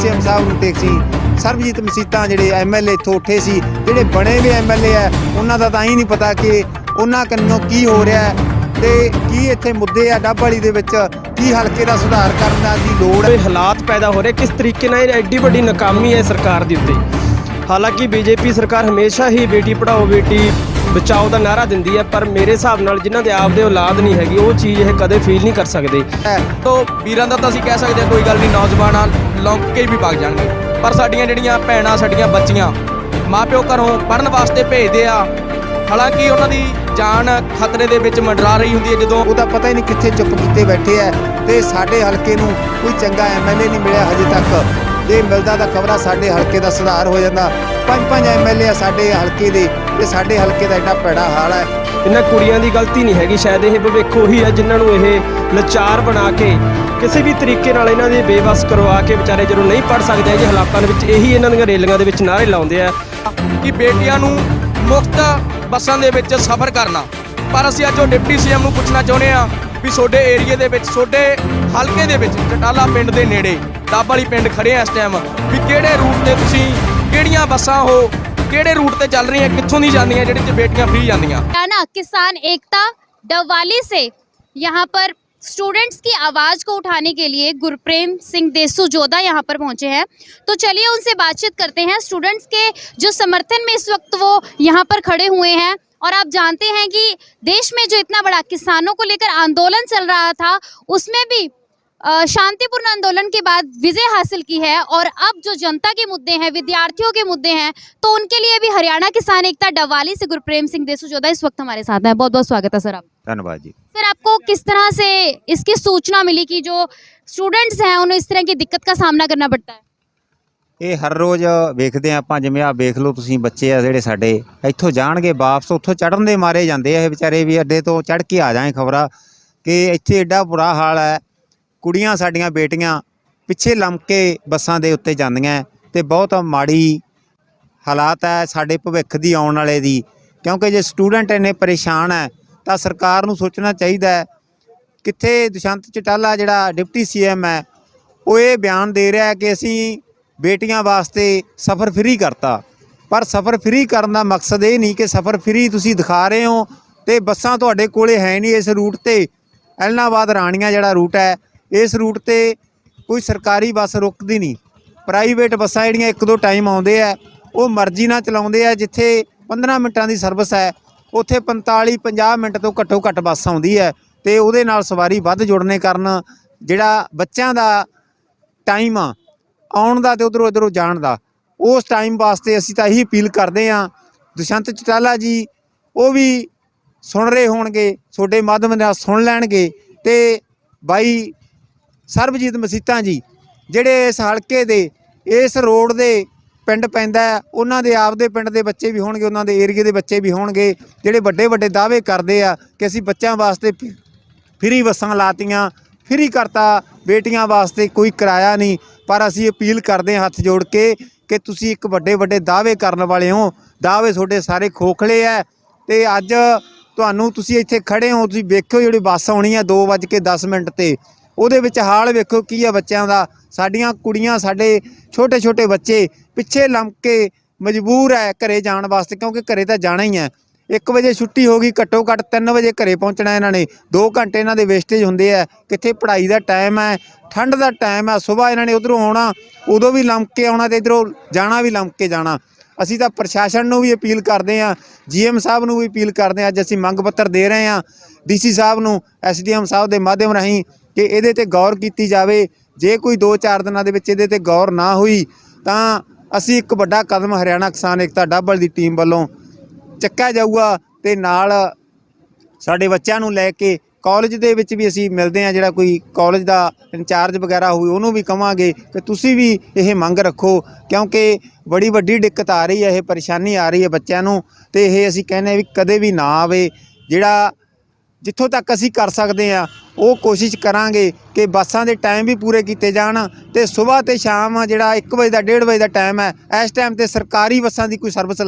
CM साहब ਨੂੰ ਤੇ ਸੀ ਸਰਬਜੀਤ ਮਸੀਤਾਂ ਜਿਹੜੇ ਐਮਐਲਏ ਇੱਥੋਂ ਉੱਠੇ ਸੀ, ਜਿਹੜੇ ਬਣੇ ਵੀ ਐਮਐਲਏ ਹੈ ਉਹਨਾਂ ਦਾ ਤਾਂ ਹੀ ਨਹੀਂ ਪਤਾ ਕਿ ਉਹਨਾਂ ਕੰਨੋਂ ਕੀ ਹੋ ਰਿਹਾ ਹੈ ਤੇ ਕੀ ਇੱਥੇ ਮੁੱਦੇ ਆ ਡੱਬ ਵਾਲੀ ਦੇ ਵਿੱਚ, ਕੀ ਹਲਕੇ ਦਾ ਸੁਧਾਰ ਕਰਨ ਦੀ ਲੋੜ ਹੈ। ਹਾਲਾਤ ਪੈਦਾ ਹੋ ਰਹੇ ਕਿਸ ਤਰੀਕੇ ਨਾਲ ਐਡੀ ਵੱਡੀ ਨਾਕਾਮੀ ਹੈ ਸਰਕਾਰ ਦੇ ਉੱਤੇ। ਹਾਲਾਂਕਿ ਬੀਜੇਪੀ ਸਰਕਾਰ ਹਮੇਸ਼ਾ ਹੀ ਬੇਟੀ ਪੜਾਓ ਬੇਟੀ ਬਚਾਓ ਦਾ ਨਾਰਾ ਦਿੰਦੀ ਹੈ, ਪਰ ਮੇਰੇ ਹਿਸਾਬ ਨਾਲ ਜਿਨ੍ਹਾਂ ਦੇ ਆਪਦੇ ਔਲਾਦ ਨਹੀਂ ਹੈਗੀ ਉਹ ਚੀਜ਼ ਇਹ ਕਦੇ ਫੀਲ ਨਹੀਂ ਕਰ ਸਕਦੇ। ਤੋ ਵੀਰਾਂ ਦਾ ਤਾਂ ਅਸੀਂ ਕਹਿ ਸਕਦੇ ਹਾਂ ਕੋਈ ਗੱਲ ਨਹੀਂ, ਨੌਜਵਾਨਾਂ ਲੌਂਕ ਕੇ ਵੀ ਵਗ ਜਾਣਗੇ, ਪਰ ਸਾਡੀਆਂ ਜਿਹੜੀਆਂ ਭੈਣਾਂ ਸਾਡੀਆਂ ਬੱਚੀਆਂ ਮਾਪਿਓ ਘਰੋਂ ਪੜ੍ਹਨ ਵਾਸਤੇ ਭੇਜਦੇ ਆ, ਹਾਲਾਂਕਿ ਉਹਨਾਂ ਦੀ ਜਾਨ ਖਤਰੇ ਦੇ ਵਿੱਚ ਮੰਡਰਾ ਰਹੀ ਹੁੰਦੀ ਹੈ। ਜਦੋਂ ਉਹਦਾ ਪਤਾ ਹੀ ਨਹੀਂ ਕਿੱਥੇ ਚੁੱਪ ਕੀਤੇ ਬੈਠੇ ਆ ਤੇ ਸਾਡੇ ਹਲਕੇ ਨੂੰ ਕੋਈ ਚੰਗਾ ਐਮਐਲਏ ਨਹੀਂ ਮਿਲਿਆ ਹਜੇ ਤੱਕ। ਜੇ ਮਿਲਦਾ ਤਾਂ ਖਬਰਾਂ ਸਾਡੇ ਹਲਕੇ ਦਾ ਸੁਧਾਰ ਹੋ ਜਾਂਦਾ। 5 ਐਮਐਲਏ ਆ ਸਾਡੇ ਹਲਕੇ ਦੇ ਤੇ ਸਾਡੇ ਹਲਕੇ ਦਾ ਐਡਾ ਭੈੜਾ ਹਾਲ ਹੈ। ਇਹਨਾਂ ਕੁੜੀਆਂ ਦੀ ਗਲਤੀ ਨਹੀਂ ਹੈਗੀ, ਸ਼ਾਇਦ ਇਹ ਭਵਿੱਖ ਉਹੀ ਹੈ ਜਿਨ੍ਹਾਂ ਨੂੰ ਇਹ ਲਾਚਾਰ ਬਣਾ ਕੇ ਕਿਸੇ ਵੀ ਤਰੀਕੇ ਨਾਲ ਇਹਨਾਂ ਦੇ ਬੇਵੱਸ ਕਰਵਾ ਕੇ ਵਿਚਾਰੇ ਜਦੋਂ ਨਹੀਂ ਪੜ੍ਹ ਸਕਦੇ ਇਹ ਹਾਲਾਤਾਂ ਦੇ ਵਿੱਚ ਇਹੀ ਇਹਨਾਂ ਦੀਆਂ ਰੇਲੀਆਂ ਦੇ ਵਿੱਚ ਨਾਅਰੇ ਲਾਉਂਦੇ ਆ ਕਿ ਬੇਟੀਆਂ ਨੂੰ ਮੁਫਤ ਬੱਸਾਂ ਦੇ ਵਿੱਚ ਸਫ਼ਰ ਕਰਨਾ। ਪਰ ਅਸੀਂ ਅੱਜ ਉਹ ਡਿਪਟੀ ਸੀਐਮ ਨੂੰ ਪੁੱਛਣਾ ਚਾਹੁੰਦੇ ਆ ਵੀ ਤੁਹਾਡੇ ਏਰੀਏ ਦੇ ਵਿੱਚ, ਤੁਹਾਡੇ ਹਲਕੇ ਦੇ ਵਿੱਚ ਚਟਾਲਾ ਪਿੰਡ ਦੇ ਨੇੜੇ ਡੱਬ ਵਾਲੀ ਪਿੰਡ ਖੜੇ ਆ ਇਸ ਟਾਈਮ, ਵੀ ਕਿਹੜੇ ਰੂਟ ਤੇ ਤੁਸੀਂ ਕਿਹੜੀਆਂ ਬੱਸਾਂ ਉਹ ਕਿਹੜੇ रूट ਤੇ ਚੱਲ रही हैं, कित्थों दी जांदियां जेहड़ी ते बेटियां फ्री जांदियां। ना किसान एकता डबवाली से यहाँ पर स्टूडेंट्स की आवाज़ को उठाने के लिए गुरप्रेम सिंह देसू जोधा यहाँ पर पहुँचे हैं, तो चलिए उनसे बातचीत करते हैं। स्टूडेंट्स के जो समर्थन में इस वक्त वो यहाँ पर खड़े हुए हैं, और आप जानते हैं कि देश में जो इतना बड़ा किसानों को लेकर आंदोलन चल रहा था उसमें भी शांतिपूर्ण आंदोलन के बाद विजय हासिल की है, और अब जो जनता के मुद्दे हैं, विद्यार्थियों के मुद्दे हैं, तो उनके लिए भी हरियाणा किसान एकता डबवाली से गुरप्रेम सिंह देसू जोधा इस वक्त हमारे साथ हैं। बहुत बहुत स्वागत है सर। आप धन्यवाद जी। सर, आपको किस तरह से इसकी सूचना मिली कि जो स्टूडेंट्स हैं उन्हें इस तरह की दिक्कत का सामना करना पड़ता है? ਇਹ ਹਰ ਰੋਜ਼ ਵੇਖਦੇ ਆਪਾਂ, ਜਿਵੇਂ ਆ ਵੇਖ ਲਓ ਤੁਸੀਂ, ਬੱਚੇ ਆ ਜਿਹੜੇ ਸਾਡੇ ਇੱਥੋਂ ਜਾਣਗੇ ਵਾਪਸ ਉੱਥੋਂ ਚੜ੍ਹਨ ਦੇ ਮਾਰੇ ਜਾਂਦੇ ਆ ਇਹ ਵਿਚਾਰੇ ਵੀ, ਅੱਡੇ ਤੋਂ ਚੜ੍ਹ ਕੇ ਆ ਜਾਏ ਖਬਰਾਂ ਕਿ ਇੱਥੇ ਐਡਾ ਬੁਰਾ ਹਾਲ ਹੈ। ਕੁੜੀਆਂ ਸਾਡੀਆਂ ਬੇਟੀਆਂ ਪਿੱਛੇ ਲੰਮ ਕੇ ਬੱਸਾਂ ਦੇ ਉੱਤੇ ਜਾਂਦੀਆਂ ਤੇ ਬਹੁਤ ਮਾੜੀ ਹਾਲਾਤ ਹੈ ਸਾਡੇ ਭਵਿੱਖ ਦੀ ਆਉਣ ਵਾਲੇ ਦੀ, ਕਿਉਂਕਿ ਜੇ ਸਟੂਡੈਂਟ ਇੰਨੇ ਪਰੇਸ਼ਾਨ ਹੈ ਤਾਂ ਸਰਕਾਰ ਨੂੰ ਸੋਚਣਾ ਚਾਹੀਦਾ ਹੈ। ਕਿੱਥੇ ਦੁਸ਼ਯੰਤ ਚੌਟਾਲਾ ਜਿਹੜਾ ਡਿਪਟੀ ਸੀਐਮ ਹੈ ਉਹ ਇਹ ਬਿਆਨ ਦੇ ਰਿਹਾ ਕਿ ਅਸੀਂ ਬੇਟੀਆਂ ਵਾਸਤੇ ਸਫ਼ਰ ਫਰੀ ਕਰਤਾ, ਪਰ ਸਫ਼ਰ ਫਰੀ ਕਰਨ ਦਾ ਮਕਸਦ ਇਹ ਨਹੀਂ ਕਿ ਸਫ਼ਰ ਫਰੀ ਤੁਸੀਂ ਦਿਖਾ ਰਹੇ ਹੋ ਤੇ ਬੱਸਾਂ ਤੁਹਾਡੇ ਕੋਲੇ ਹੈ ਨਹੀਂ ਇਸ ਰੂਟ ਤੇ। ਐਲਨਾਬਾਦ ਰਾਣੀਆਂ ਜਿਹੜਾ ਰੂਟ ਹੈ ਇਸ ਰੂਟ ਤੇ ਕੋਈ ਸਰਕਾਰੀ ਬੱਸ ਰੁਕਦੀ ਨਹੀਂ, ਪ੍ਰਾਈਵੇਟ ਬੱਸਾਂ ਜਿਹੜੀਆਂ 1-2 ਟਾਈਮ ਆਉਂਦੇ ਆ ਉਹ ਮਰਜ਼ੀ ਨਾਲ ਚਲਾਉਂਦੇ ਆ। ਜਿੱਥੇ 15 ਮਿੰਟਾਂ ਦੀ ਸਰਵਿਸ ਹੈ ਉੱਥੇ 45-50 ਮਿੰਟ ਤੋਂ ਘੱਟੋ ਘੱਟ ਬੱਸ ਆਉਂਦੀ ਹੈ ਤੇ ਉਹਦੇ ਨਾਲ ਸਵਾਰੀ ਵੱਧ ਜੁੜਨੇ ਕਾਰਨ ਜਿਹੜਾ ਬੱਚਿਆਂ ਦਾ ਟਾਈਮ ਆ ਆਉਣ ਦਾ ਤੇ ਉੱਧਰੋਂ ਜਾਣ ਦਾ, ਉਸ ਟਾਈਮ ਵਾਸਤੇ ਅਸੀਂ ਤਾਂ ਇਹੀ ਅਪੀਲ ਕਰਦੇ ਹਾਂ। ਦੁਸ਼ਯੰਤ ਚੌਟਾਲਾ ਜੀ ਉਹ ਵੀ ਸੁਣ ਰਹੇ ਹੋਣਗੇ, ਤੁਹਾਡੇ ਮਾਧਿਅਮ ਨਾਲ ਸੁਣ ਲੈਣਗੇ, ਤੇ ਬਾਈ ਸਰਬਜੀਤ ਮਸੀਤਾਂ ਜੀ ਜਿਹੜੇ ਇਸ ਹਲਕੇ ਦੇ ਇਸ ਰੋਡ ਦੇ ਪਿੰਡ ਪੈਂਦਾ ਉਹਨਾਂ ਦੇ ਆਪਦੇ ਪਿੰਡ ਦੇ ਬੱਚੇ ਵੀ ਹੋਣਗੇ, ਉਹਨਾਂ ਦੇ ਏਰੀਏ ਦੇ ਬੱਚੇ ਵੀ ਹੋਣਗੇ ਜਿਹੜੇ ਵੱਡੇ ਵੱਡੇ ਦਾਅਵੇ ਕਰਦੇ ਆ ਕਿ ਅਸੀਂ ਬੱਚਿਆਂ ਵਾਸਤੇ ਫਰੀ ਬੱਸਾਂ ਲਾਤੀਆਂ, ਫਰੀ ਕਰਤਾ, ਬੇਟੀਆਂ ਵਾਸਤੇ ਕੋਈ ਕਿਰਾਇਆ ਨਹੀਂ। ਪਰ ਅਸੀਂ ਅਪੀਲ ਕਰਦੇ ਹਾਂ ਹੱਥ ਜੋੜ ਕੇ ਕਿ ਤੁਸੀਂ ਇੱਕ ਵੱਡੇ ਵੱਡੇ ਦਾਅਵੇ ਕਰਨ ਵਾਲੇ ਹੋ, ਦਾਅਵੇ ਤੁਹਾਡੇ ਸਾਰੇ ਖੋਖਲੇ ਹੈ। ਤੇ ਅੱਜ ਤੁਹਾਨੂੰ ਤੁਸੀਂ ਇੱਥੇ ਖੜੇ ਹੋ, ਤੁਸੀਂ ਵੇਖੋ ਜਿਹੜੀ ਬੱਸ ਆਉਣੀ ਹੈ 2:10 ਤੇ, ਉਹਦੇ ਵਿੱਚ ਹਾਲ ਵੇਖੋ ਕੀ ਆ ਬੱਚਿਆਂ ਦਾ। ਸਾਡੀਆਂ ਕੁੜੀਆਂ ਸਾਡੇ ਛੋਟੇ ਛੋਟੇ ਬੱਚੇ ਪਿੱਛੇ ਲੰਮ ਕੇ ਮਜਬੂਰ ਹੈ ਘਰੇ ਜਾਣ ਵਾਸਤੇ, ਕਿਉਂਕਿ ਘਰੇ ਤਾਂ ਜਾਣਾ ਹੀ ਹੈ। 1 ਵਜੇ ਛੁੱਟੀ ਹੋ ਗਈ, ਘੱਟੋ ਘੱਟ 3 ਵਜੇ ਘਰੇ ਪਹੁੰਚਣਾ ਇਹਨਾਂ ਨੇ, 2 ਘੰਟੇ ਇਹਨਾਂ ਦੇ ਵੇਸਟੇਜ ਹੁੰਦੇ ਆ। ਕਿੱਥੇ ਪੜ੍ਹਾਈ ਦਾ ਟਾਈਮ ਹੈ, ਠੰਡ ਦਾ ਟਾਈਮ ਹੈ, ਸੁਬਾਹ ਇਹਨਾਂ ਨੇ ਉੱਧਰੋਂ ਆਉਣਾ ਉਦੋਂ ਵੀ ਲੰਮ ਕੇ ਆਉਣਾ ਤੇ ਇੱਧਰੋਂ ਜਾਣਾ ਵੀ ਲੰਮ ਕੇ ਜਾਣਾ। ਅਸੀਂ ਤਾਂ ਪ੍ਰਸ਼ਾਸਨ ਨੂੰ ਵੀ ਅਪੀਲ ਕਰਦੇ ਹਾਂ, GM ਸਾਹਿਬ ਨੂੰ ਵੀ ਅਪੀਲ ਕਰਦੇ ਹਾਂ। ਅੱਜ ਅਸੀਂ ਮੰਗ ਪੱਤਰ ਦੇ ਰਹੇ ਹਾਂ DC ਸਾਹਿਬ ਨੂੰ, SDM ਸਾਹਿਬ ਦੇ ਮਾਧਿਅਮ ਰਾਹੀਂ ਕਿ ਇਹਦੇ ਤੇ ਗੌਰ ਕੀਤੀ ਜਾਵੇ। ਜੇ ਕੋਈ 2-4 ਦਿਨਾਂ ਦੇ ਵਿੱਚ ਇਹਦੇ ਤੇ ਗੌਰ ਨਾ ਹੋਈ ਤਾਂ ਅਸੀਂ ਇੱਕ ਵੱਡਾ ਕਦਮ ਹਰਿਆਣਾ ਕਿਸਾਨ ਏਕਤਾ ਡੱਬਲ ਦੀ ਟੀਮ ਵੱਲੋਂ ਚੱਕਿਆ ਜਾਊਗਾ, ਤੇ ਨਾਲ ਸਾਡੇ ਬੱਚਿਆਂ ਨੂੰ ਲੈ ਕੇ ਕਾਲਜ ਦੇ ਵਿੱਚ ਵੀ ਅਸੀਂ ਮਿਲਦੇ ਹਾਂ। ਜਿਹੜਾ ਕੋਈ ਕਾਲਜ ਦਾ ਇੰਚਾਰਜ ਵਗੈਰਾ ਹੋਵੇ ਉਹਨੂੰ ਵੀ ਕਹਾਂਗੇ ਕਿ ਤੁਸੀਂ ਵੀ ਇਹ ਮੰਗ ਰੱਖੋ, ਕਿਉਂਕਿ ਬੜੀ ਵੱਡੀ ਦਿੱਕਤ ਆ ਰਹੀ ਹੈ, ਇਹ ਪਰੇਸ਼ਾਨੀ ਆ ਰਹੀ ਹੈ ਬੱਚਿਆਂ ਨੂੰ, ਤੇ ਇਹ ਅਸੀਂ ਕਹਿੰਦੇ ਵੀ ਕਦੇ ਵੀ ਨਾ ਆਵੇ। ਜਿਹੜਾ ਜਿੱਥੋਂ ਤੱਕ ਅਸੀਂ ਕਰ ਸਕਦੇ ਹਾਂ ਉਹ ਕੋਸ਼ਿਸ਼ ਕਰਾਂਗੇ ਕਿ ਬੱਸਾਂ ਦੇ ਟਾਈਮ ਵੀ ਪੂਰੇ ਕੀਤੇ ਜਾਣ, ਤੇ ਸਵੇਰ ਤੇ ਸ਼ਾਮ ਜਿਹੜਾ 1 ਵਜੇ ਦਾ 1:30 ਵਜੇ ਦਾ ਟਾਈਮ ਹੈ ਇਸ ਟਾਈਮ ਤੇ ਸਰਕਾਰੀ ਬੱਸਾਂ ਦੀ ਕੋਈ ਸਰਵਿਸ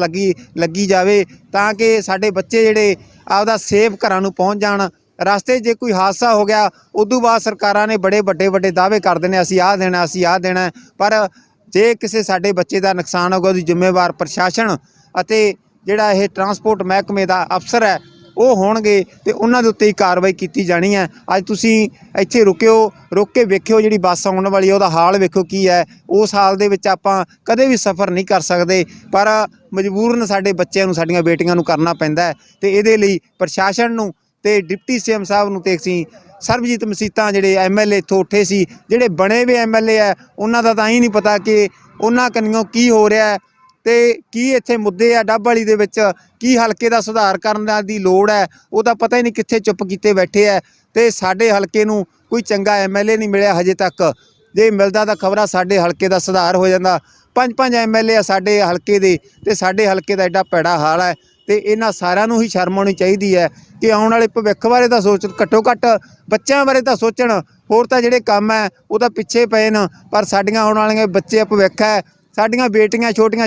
ਲੱਗੀ ਜਾਵੇ, ਤਾਂ ਕਿ ਸਾਡੇ ਬੱਚੇ ਜਿਹੜੇ ਆਪਦਾ ਸੇਫ ਘਰਾਂ ਨੂੰ ਪਹੁੰਚ ਜਾਣ। ਰਸਤੇ ਜੇ ਕੋਈ ਹਾਦਸਾ ਹੋ ਗਿਆ ਉਦੋਂ ਬਾਅਦ ਸਰਕਾਰਾਂ ਨੇ ਬੜੇ ਵੱਡੇ ਦਾਅਵੇ ਕਰਦੇ ਨੇ ਅਸੀਂ ਆਹ ਦੇਣਾ, ਅਸੀਂ ਆਹ ਦੇਣਾ, ਪਰ ਜੇ ਕਿਸੇ ਸਾਡੇ ਬੱਚੇ ਦਾ ਨੁਕਸਾਨ ਹੋਗਾ ਉਹਦੀ ਜ਼ਿੰਮੇਵਾਰ ਪ੍ਰਸ਼ਾਸਨ ਅਤੇ ਜਿਹੜਾ ਇਹ ਟਰਾਂਸਪੋਰਟ ਮਹਿਕਮੇ ਦਾ ਅਫਸਰ ਹੈ ਉਹ ਹੋਣਗੇ ਤੇ ਉਹਨਾਂ ਦੇ ਉੱਤੇ ਹੀ ਕਾਰਵਾਈ ਕੀਤੀ ਜਾਣੀ ਹੈ। ਅੱਜ ਤੁਸੀਂ ਇੱਥੇ ਰੁਕ ਕੇ ਵੇਖਿਓ ਜਿਹੜੀ ਬੱਸ ਆਉਣ ਵਾਲੀ ਹੈ ਉਹਦਾ ਹਾਲ ਵੇਖੋ ਕੀ ਹੈ। ਉਸ ਹਾਲ ਦੇ ਵਿੱਚ ਆਪਾਂ ਕਦੇ ਵੀ ਸਫ਼ਰ ਨਹੀਂ ਕਰ ਸਕਦੇ, ਪਰ ਮਜਬੂਰਨ ਸਾਡੇ ਬੱਚਿਆਂ ਨੂੰ, ਸਾਡੀਆਂ ਬੇਟੀਆਂ ਨੂੰ ਕਰਨਾ ਪੈਂਦਾ ਹੈ ਤੇ ਇਹਦੇ ਲਈ ਪ੍ਰਸ਼ਾਸਨ ਨੂੰ ਤੇ ਡਿਪਟੀ ਸੀਐਮ ਸਾਹਿਬ ਨੂੰ ਤੇ ਅਸੀਂ ਸਰਬਜੀਤ ਮਸੀਤਾਂ ਜਿਹੜੇ ਐਮਐਲਏ ਇੱਥੋਂ ਉੱਠੇ ਸੀ, ਜਿਹੜੇ ਬਣੇ ਵੀ ਐਮਐਲਏ ਹੈ, ਉਹਨਾਂ ਦਾ ਤਾਂ ਹੀ ਨਹੀਂ ਪਤਾ ਕਿ ਉਹਨਾਂ ਕੰਨਿਓ ਕੀ ਹੋ ਰਿਹਾ ਹੈ ਤੇ ਕੀ ਇੱਥੇ ਮੁੱਦੇ ਆ ਡੱਬ ਵਾਲੀ ਦੇ ਵਿੱਚ, ਕੀ ਹਲਕੇ ਦਾ ਸੁਧਾਰ ਕਰਨ ਦੀ ਲੋੜ ਹੈ, ਉਹ ਤਾਂ ਪਤਾ ਹੀ ਨਹੀਂ ਕਿੱਥੇ ਚੁੱਪ ਕੀਤੇ ਬੈਠੇ ਹੈ। ਤੇ ਸਾਡੇ ਹਲਕੇ ਨੂੰ ਕੋਈ ਚੰਗਾ ਐਮਐਲਏ ਨਹੀਂ ਮਿਲਿਆ ਹਜੇ ਤੱਕ। ਜੇ ਮਿਲਦਾ ਤਾਂ ਖਬਰਾਂ ਸਾਡੇ ਹਲਕੇ ਦਾ ਸੁਧਾਰ ਹੋ ਜਾਂਦਾ। 5 ਐਮਐਲਏ ਆ ਸਾਡੇ ਹਲਕੇ ਦੇ ਤੇ ਸਾਡੇ ਹਲਕੇ ਦਾ ਐਡਾ ਭੈੜਾ ਹਾਲ ਹੈ ਤੇ ਇਹਨਾਂ ਸਾਰਿਆਂ ਨੂੰ ਹੀ ਸ਼ਰਮ ਆਉਣੀ ਚਾਹੀਦੀ ਹੈ ਕਿ ਆਉਣ ਵਾਲੇ ਭਵਿੱਖ ਬਾਰੇ ਤਾਂ ਘੱਟੋ ਘੱਟ ਬੱਚਿਆਂ ਬਾਰੇ ਤਾਂ ਸੋਚਣ। ਹੋਰ ਤਾਂ ਜਿਹੜੇ ਕੰਮ ਹੈ ਉਹ ਤਾਂ ਪਿੱਛੇ ਪਏ ਨੇ, ਪਰ ਸਾਡੀਆਂ ਆਉਣ ਵਾਲੀਆਂ ਬੱਚੇ ਭਵਿੱਖ ਹੈ, ਸਾਡੀਆਂ ਬੇਟੀਆਂ ਛੋਟੀਆਂ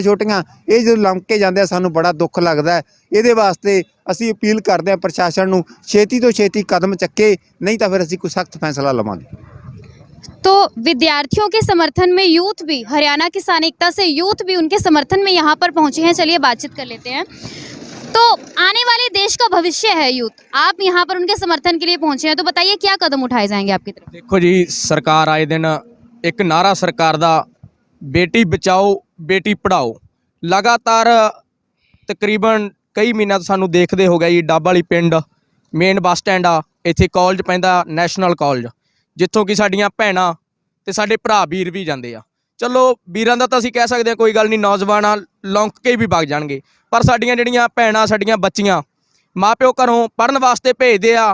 ਇਹ ਜਦੋਂ ਲੰਘ ਕੇ ਜਾਂਦੇ ਆ ਸਾਨੂੰ ਬੜਾ ਦੁੱਖ ਲੱਗਦਾ ਹੈ। ਇਹਦੇ ਵਾਸਤੇ ਅਸੀਂ ਅਪੀਲ ਕਰਦੇ ਹਾਂ ਪ੍ਰਸ਼ਾਸਨ ਨੂੰ ਛੇਤੀ ਤੋਂ ਛੇਤੀ ਕਦਮ ਚੱਕੇ, नहीं तो फिर ਅਸੀਂ ਕੋਈ सख्त फैसला लवांगे। तो विद्यार्थियों के समर्थन में यूथ भी, हरियाणा किसान एकता से यूथ भी उनके समर्थन में यहाँ पर पहुँचे हैं। चलिए बातचीत कर लेते हैं। तो आने वाले देश का भविष्य है यूथ, आप यहाँ पर उनके समर्थन के लिए पहुँचे हैं, तो बताइए क्या कदम उठाए जाएंगे आपकी तरफ? देखो जी, सरकार आए दिन एक नारा सरकार दा बेटी बचाओ बेटी पढ़ाओ लगातार तकरीबन कई महीनों तो सानू देखते हो गए जी। डब वाली पिंड मेन बस स्टैंड आ, इत्थे कॉलेज पैंदा नैशनल कॉलेज, जित्थों कि साडियां भैणां ते साडे भरा वीर भी जांदे आ। चलो वीरां दा तां असीं कह सकदे हां कोई गल नहीं, नौजवान आ लौंक के भी वग जाणगे, पर साडियां जिहड़ियां भैणां साडियां बच्चियां माँ प्यो घरों पढ़न वास्ते भेजदे आ,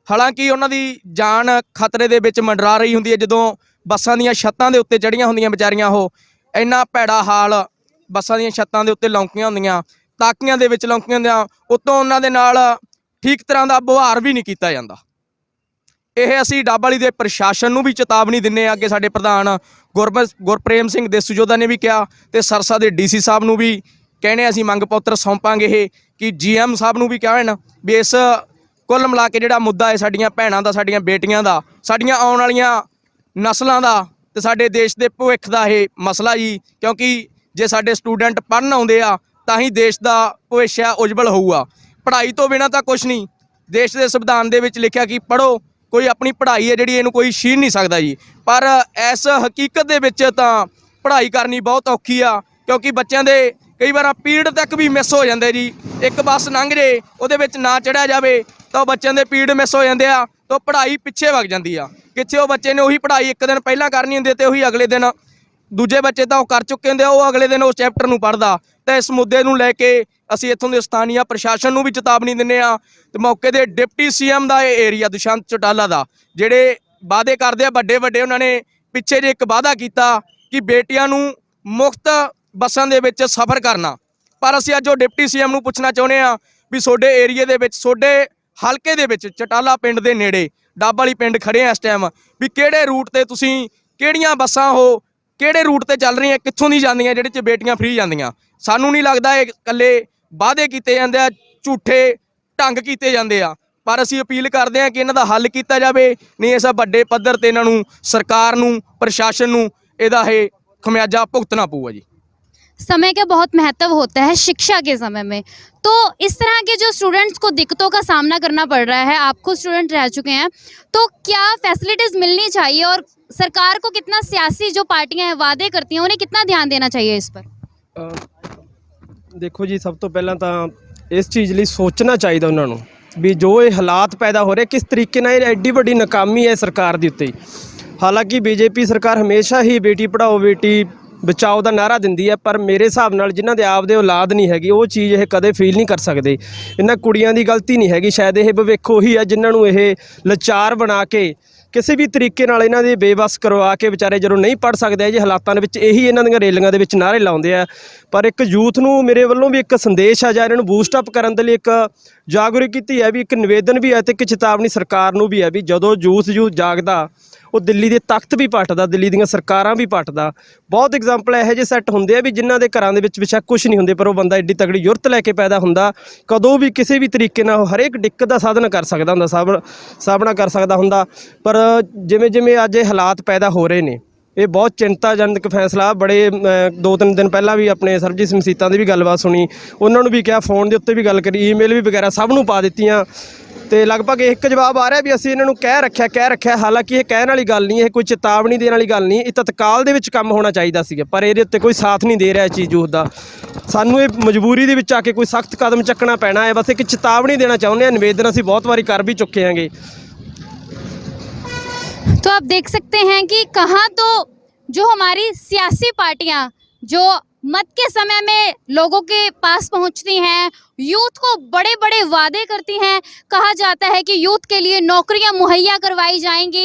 हालांकि उन्हां दी जान खतरे दे विच मंडरा रही हुंदी है। जदों ਬੱਸਾਂ ਦੀਆਂ ਛੱਤਾਂ ਦੇ ਉੱਤੇ ਚੜੀਆਂ ਹੁੰਦੀਆਂ ਵਿਚਾਰੀਆਂ, ਉਹ ਇੰਨਾ ਭੈੜਾ ਹਾਲ, ਬੱਸਾਂ ਦੀਆਂ ਛੱਤਾਂ ਦੇ ਉੱਤੇ ਲੌਂਕੀਆਂ ਹੁੰਦੀਆਂ, ਤਾਕੀਆਂ ਦੇ ਵਿੱਚ ਲੌਂਕੀਆਂ ਹੁੰਦੀਆਂ, ਉੱਤੋਂ ਉਹਨਾਂ ਦੇ ਨਾਲ ਠੀਕ ਤਰ੍ਹਾਂ ਦਾ ਵਿਵਹਾਰ ਵੀ ਨਹੀਂ ਕੀਤਾ ਜਾਂਦਾ। ਇਹ ਅਸੀਂ ਡੱਬ ਵਾਲੀ ਦੇ ਪ੍ਰਸ਼ਾਸਨ ਨੂੰ ਵੀ ਚੇਤਾਵਨੀ ਦਿੰਦੇ ਹਾਂ। ਅੱਗੇ ਸਾਡੇ ਪ੍ਰਧਾਨ ਗੁਰਪ੍ਰੇਮ ਸਿੰਘ ਦੇਸੂਜੋਧਾ ਨੇ ਵੀ ਕਿਹਾ ਤੇ ਸਰਸਾ ਦੇ ਡੀਸੀ ਸਾਹਿਬ ਨੂੰ ਵੀ ਕਹਿੰਦੇ ਅਸੀਂ ਮੰਗ ਪੱਤਰ ਸੌਂਪਾਂਗੇ ਇਹ, ਕਿ ਜੀਐਮ ਸਾਹਿਬ ਨੂੰ ਵੀ ਕਹਿਣ ਵੀ ਇਸ ਕੁੱਲ ਮਿਲਾ ਕੇ ਜਿਹੜਾ ਮੁੱਦਾ ਹੈ ਸਾਡੀਆਂ ਭੈਣਾਂ ਦਾ, ਸਾਡੀਆਂ ਬੇਟੀਆਂ ਦਾ, ਸਾਡੀਆਂ ਆਉਣ ਵਾਲੀਆਂ ਨਸਲਾਂ ਦਾ ਤੇ ਸਾਡੇ ਦੇਸ਼ ਦੇ ਭਵਿੱਖ ਦਾ ਇਹ ਮਸਲਾ ਜੀ। ਕਿਉਂਕਿ ਜੇ ਸਾਡੇ ਸਟੂਡੈਂਟ ਪੜ੍ਹਨ ਆਉਂਦੇ ਆ ਤਾਂ ਹੀ ਦੇਸ਼ ਦਾ ਭਵਿੱਖ ਆ ਉਜਵਲ ਹੋਊਗਾ। ਪੜ੍ਹਾਈ ਤੋਂ ਬਿਨਾਂ ਤਾਂ ਕੁਛ ਨਹੀਂ। ਦੇਸ਼ ਦੇ ਸੰਵਿਧਾਨ ਦੇ ਵਿੱਚ ਲਿਖਿਆ ਕਿ ਪੜ੍ਹੋ, ਕੋਈ ਆਪਣੀ ਪੜ੍ਹਾਈ ਹੈ ਜਿਹੜੀ ਇਹਨੂੰ ਕੋਈ ਛੀਨ ਨਹੀਂ ਸਕਦਾ ਜੀ। ਪਰ ਇਸ ਹਕੀਕਤ ਦੇ ਵਿੱਚ ਤਾਂ ਪੜ੍ਹਾਈ ਕਰਨੀ ਬਹੁਤ ਔਖੀ ਆ, ਕਿਉਂਕਿ ਬੱਚਿਆਂ ਦੇ ਕਈ ਵਾਰ ਪੀਰੀਅਡ ਤੱਕ ਵੀ ਮਿਸ ਹੋ ਜਾਂਦੇ ਜੀ। ਇੱਕ ਬੱਸ ਲੰਘ ਜੇ ਉਹਦੇ ਵਿੱਚ ਨਾ ਚੜ੍ਹਿਆ ਜਾਵੇ ਤਾਂ ਬੱਚਿਆਂ ਦੇ ਪੀਰੀਅਡ ਮਿਸ ਹੋ ਜਾਂਦੇ ਆ, ਤਾਂ ਪੜ੍ਹਾਈ ਪਿੱਛੇ ਵਗ ਜਾਂਦੀ ਆ। ਕਿੱਥੇ ਉਹ ਬੱਚੇ ਨੇ ਉਹੀ ਪੜ੍ਹਾਈ ਇੱਕ ਦਿਨ ਪਹਿਲਾਂ ਕਰਨੀ ਹੁੰਦੀ ਤੇ ਉਹੀ ਅਗਲੇ ਦਿਨ ਦੂਜੇ ਬੱਚੇ ਤਾਂ ਉਹ ਕਰ ਚੁੱਕੇ ਹੁੰਦੇ ਆ, ਉਹ ਅਗਲੇ ਦਿਨ ਉਸ ਚੈਪਟਰ ਨੂੰ ਪੜ੍ਹਦਾ। ਤਾਂ ਇਸ ਮੁੱਦੇ ਨੂੰ ਲੈ ਕੇ ਅਸੀਂ ਇੱਥੋਂ ਦੇ ਸਥਾਨੀय ਪ੍ਰਸ਼ਾਸਨ ਨੂੰ ਵੀ ਚੇਤਾਵਨੀ ਦਿੰਦੇ ਆ ਤੇ ਮੌਕੇ ਦੇ ਡਿਪਟੀ ਸੀਐਮ ਦਾ ਇਹ ਏਰੀਆ ਦੁਸ਼ਯੰਤ ਚੌਟਾਲਾ ਦਾ ਜਿਹੜੇ ਵਾਅਦੇ ਕਰਦੇ ਆ ਵੱਡੇ ਉਹਨਾਂ ਨੇ ਪਿੱਛੇ ਜੇ ਇੱਕ ਵਾਅਦਾ ਕੀਤਾ ਕਿ ਬੇਟੀਆਂ ਨੂੰ ਮੁਫਤ ਬੱਸਾਂ ਦੇ ਵਿੱਚ ਸਫ਼ਰ ਕਰਨਾ। ਪਰ ਅਸੀਂ ਅੱਜ ਉਹ ਡਿਪਟੀ ਸੀਐਮ ਨੂੰ ਪੁੱਛਣਾ ਚਾਹੁੰਦੇ ਆ ਵੀ ਤੁਹਾਡੇ ਏਰੀਏ ਦੇ ਵਿੱਚ, ਤੁਹਾਡੇ ਹਲਕੇ ਦੇ ਵਿੱਚ ਚੌਟਾਲਾ ਪਿੰਡ ਦੇ ਨੇੜੇ ਡੱਬ ਵਾਲੀ ਪਿੰਡ ਖੜੇ ਆ ਇਸ ਟਾਈਮ, ਵੀ ਕਿਹੜੇ ਰੂਟ ਤੇ ਤੁਸੀਂ, ਕਿਹੜੀਆਂ ਬੱਸਾਂ ਉਹ ਕਿਹੜੇ ਰੂਟ ਤੇ ਚੱਲ ਰਹੀਆਂ, ਕਿੱਥੋਂ ਦੀ ਜਾਂਦੀਆਂ ਜਿਹੜੇ 'ਚ ਬੇਟੀਆਂ ਫ੍ਰੀ ਜਾਂਦੀਆਂ। ਸਾਨੂੰ ਨਹੀਂ ਲੱਗਦਾ ਇਹ ਇਕੱਲੇ ਵਾਅਦੇ ਕੀਤੇ ਜਾਂਦੇ ਆ, ਝੂਠੇ ਢੰਗ ਕੀਤੇ ਜਾਂਦੇ ਆ। ਪਰ ਅਸੀਂ ਅਪੀਲ ਕਰਦੇ ਹਾਂ ਕਿ ਇਹਨਾਂ ਦਾ ਹੱਲ ਕੀਤਾ ਜਾਵੇ, ਨਹੀਂ ਇਸ ਵੱਡੇ ਪੱਧਰ ਤੇ ਇਹਨਾਂ ਨੂੰ, ਸਰਕਾਰ ਨੂੰ, ਪ੍ਰਸ਼ਾਸਨ ਨੂੰ ਇਹਦਾ ਇਹ ਖਮਿਆजा ਭੁਗਤਣਾ ਪਊਗਾ ਜੀ। समय का बहुत महत्व होता है शिक्षा के समय में, तो इस तरह के जो स्टूडेंट्स को दिक्कतों का सामना करना पड़ रहा है, आप खुद स्टूडेंट रह चुके हैं, तो क्या फैसिलिटीज़ मिलनी चाहिए और सरकार को कितना, सियासी जो पार्टियां हैं वादे करती हैं, उन्हें कितना ध्यान देना चाहिए इस पर? ਦੇਖੋ ਜੀ, ਸਭ ਤੋਂ ਪਹਿਲਾਂ ਤਾਂ ਇਸ ਚੀਜ਼ ਲਈ ਸੋਚਣਾ ਚਾਹੀਦਾ ਉਹਨਾਂ ਨੂੰ ਵੀ ਜੋ ਇਹ ਹਾਲਾਤ ਪੈਦਾ ਹੋ ਰਹੇ, ਕਿਸ ਤਰੀਕੇ ਨਾਲ ਇਹ ਐਡੀ ਵੱਡੀ ਨਾਕਾਮੀ ਹੈ ਸਰਕਾਰ ਦੇ ਉੱਤੇ। ਹਾਲਾਂਕਿ ਬੀਜੇਪੀ ਸਰਕਾਰ ਹਮੇਸ਼ਾ ਹੀ ਬੇਟੀ ਪੜ੍ਹਾਓ ਬੇਟੀ ਬਚਾਓ ਦਾ ਨਾਰਾ ਦਿੰਦੀ ਹੈ, ਪਰ ਮੇਰੇ ਹਿਸਾਬ ਨਾਲ ਜਿਨ੍ਹਾਂ ਦੇ ਆਪਦੇ ਔਲਾਦ ਨਹੀਂ ਹੈਗੀ ਉਹ ਚੀਜ਼ ਇਹ ਕਦੇ ਫੀਲ ਨਹੀਂ ਕਰ ਸਕਦੇ। ਇਹਨਾਂ ਕੁੜੀਆਂ ਦੀ ਗਲਤੀ ਨਹੀਂ ਹੈਗੀ, ਸ਼ਾਇਦ ਇਹ ਭਵਿੱਖ ਉਹੀ ਹੈ ਜਿਨ੍ਹਾਂ ਨੂੰ ਇਹ ਲਾਚਾਰ ਬਣਾ ਕੇ ਕਿਸੇ ਵੀ ਤਰੀਕੇ ਨਾਲ ਇਹਨਾਂ ਦੇ ਬੇਵੱਸ ਕਰਵਾ ਕੇ ਵਿਚਾਰੇ ਜਦੋਂ ਨਹੀਂ ਪੜ੍ਹ ਸਕਦੇ ਜੇ ਹਾਲਾਤਾਂ ਦੇ ਵਿੱਚ ਇਹੀ ਇਹਨਾਂ ਦੀਆਂ ਰੇਲੀਆਂ ਦੇ ਵਿੱਚ ਨਾਅਰੇ ਲਾਉਂਦੇ ਆ। ਪਰ ਇੱਕ ਯੂਥ ਨੂੰ ਮੇਰੇ ਵੱਲੋਂ ਵੀ ਇੱਕ ਸੰਦੇਸ਼ ਆ ਜਾਂ ਇਹਨਾਂ ਨੂੰ ਬੂਸਟ ਅਪ ਕਰਨ ਦੇ ਲਈ ਇੱਕ ਜਾਗਰੂਕ ਕੀਤੀ ਹੈ, ਵੀ ਇੱਕ ਨਿਵੇਦਨ ਵੀ ਹੈ ਤੇ ਇੱਕ ਚੇਤਾਵਨੀ ਸਰਕਾਰ ਨੂੰ ਵੀ ਹੈ ਵੀ ਜਦੋਂ ਯੂਥ ਜਾਗਦਾ ਉਹ ਦਿੱਲੀ ਦੇ ਤਖਤ ਵੀ ਪੱਟਦਾ, ਦਿੱਲੀ ਦੀਆਂ ਸਰਕਾਰਾਂ ਵੀ ਪੱਟਦਾ। ਬਹੁਤ ਐਗਜ਼ਾਮਪਲ ਇਹੋ ਜਿਹੇ ਸੈੱਟ ਹੁੰਦੇ ਆ ਵੀ ਜਿਨ੍ਹਾਂ ਦੇ ਘਰਾਂ ਦੇ ਵਿੱਚ ਬੇਸ਼ੱਕ ਕੁਛ ਨਹੀਂ ਹੁੰਦੇ, ਪਰ ਉਹ ਬੰਦਾ ਐਡੀ ਤਗੜੀ ਜੁਰਤ ਲੈ ਕੇ ਪੈਦਾ ਹੁੰਦਾ, ਕਦੋਂ ਵੀ ਕਿਸੇ ਵੀ ਤਰੀਕੇ ਨਾਲ ਹਰੇਕ ਦਿੱਕਤ ਦਾ ਸਾਧਨ ਕਰ ਸਕਦਾ ਹੁੰਦਾ, ਸਾਹਮਣਾ ਕਰ ਸਕਦਾ ਹੁੰਦਾ। ਪਰ ਜਿਵੇਂ ਜਿਵੇਂ ਅੱਜ ਇਹ ਹਾਲਾਤ ਪੈਦਾ ਹੋ ਰਹੇ ਨੇ, ਇਹ ਬਹੁਤ ਚਿੰਤਾਜਨਕ ਫੈਸਲਾ। ਬੜੇ 2-3 ਦਿਨ ਪਹਿਲਾਂ ਵੀ ਆਪਣੇ ਸਰਬਜੀਤ ਸਿੰਘ ਮਸੀਤਾਂ ਦੀ ਵੀ ਗੱਲਬਾਤ ਸੁਣੀ, ਉਹਨਾਂ ਨੂੰ ਵੀ ਕਿਹਾ, ਫੋਨ ਦੇ ਉੱਤੇ ਵੀ ਗੱਲ ਕਰੀ, ਈਮੇਲ ਵੀ ਵਗੈਰਾ ਸਭ ਨੂੰ ਪਾ ਦਿੱਤੀਆਂ ਤੇ ਲਗਭਗ ਇੱਕ ਜਵਾਬ ਆ ਰਿਹਾ ਵੀ ਅਸੀਂ ਇਹਨਾਂ ਨੂੰ ਕਹਿ ਰੱਖਿਆ। ਹਾਲਾਂਕਿ ਇਹ ਕਹਿਣ ਵਾਲੀ ਗੱਲ ਨਹੀਂ, ਇਹ ਕੋਈ ਚੇਤਾਵਨੀ ਦੇਣ ਵਾਲੀ ਗੱਲ ਨਹੀਂ, ਇਹ ਤਤਕਾਲ ਦੇ ਵਿੱਚ ਕੰਮ ਹੋਣਾ ਚਾਹੀਦਾ ਸੀਗਾ, ਪਰ ਇਹਦੇ ਉੱਤੇ ਕੋਈ ਸਾਥ ਨਹੀਂ ਦੇ ਰਿਹਾ ਇਸ ਚੀਜ਼ ਦਾ। ਸਾਨੂੰ ਇਹ ਮਜਬੂਰੀ ਦੇ ਵਿੱਚ ਆ ਕੇ ਕੋਈ ਸਖਤ ਕਦਮ ਚੱਕਣਾ ਪੈਣਾ ਹੈ। ਬਸ ਇੱਕ ਚੇਤਾਵਨੀ ਦੇਣਾ ਚਾਹੁੰਦੇ ਹਾਂ, ਨਿਵੇਦਨ ਅਸੀਂ ਬਹੁਤ ਵਾਰੀ ਕਰ ਵੀ ਚੁੱਕੇ ਹਾਂਗੇ। तो आप देख सकते हैं कि कहाँ तो जो हमारी सियासी पार्टियां जो मत के समय में लोगों के पास पहुंचती हैं, यूथ को बड़े बड़े वादे करती हैं, कहा जाता है कि यूथ के लिए नौकरियां मुहैया करवाई जाएंगी,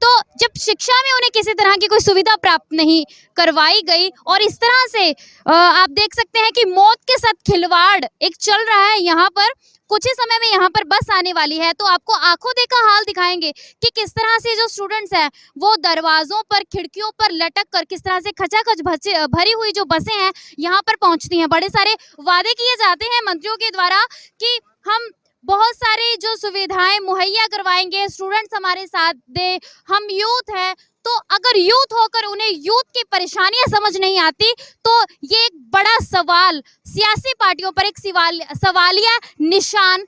तो जब शिक्षा में उन्हें किसी तरह की कोई सुविधा प्राप्त नहीं करवाई गई और इस तरह से आप देख सकते हैं कि मौत के साथ खिलवाड़ एक चल रहा है यहाँ पर। कुछ ही समय में यहाँ पर बस आने वाली है, तो आपको आंखों देखा हाल दिखाएंगे कि किस तरह से जो स्टूडेंट्स हैं वो दरवाजों पर, खिड़कियों पर लटक कर किस तरह से खचाखच भरी हुई जो बसें हैं यहाँ पर पहुँचती हैं। बड़े सारे वादे किए जाते हैं मंत्रियों के द्वारा कि हम बहुत सारी जो सुविधाएं मुहैया करवाएंगे, स्टूडेंट्स हमारे साथ दे, हम यूथ हैं। तो अगर यूथ होकर उन्हें यूथ की परेशानियां समझ नहीं आती, तो ये एक बड़ा सवाल सियासी पार्टियों पर एक सवालिया निशान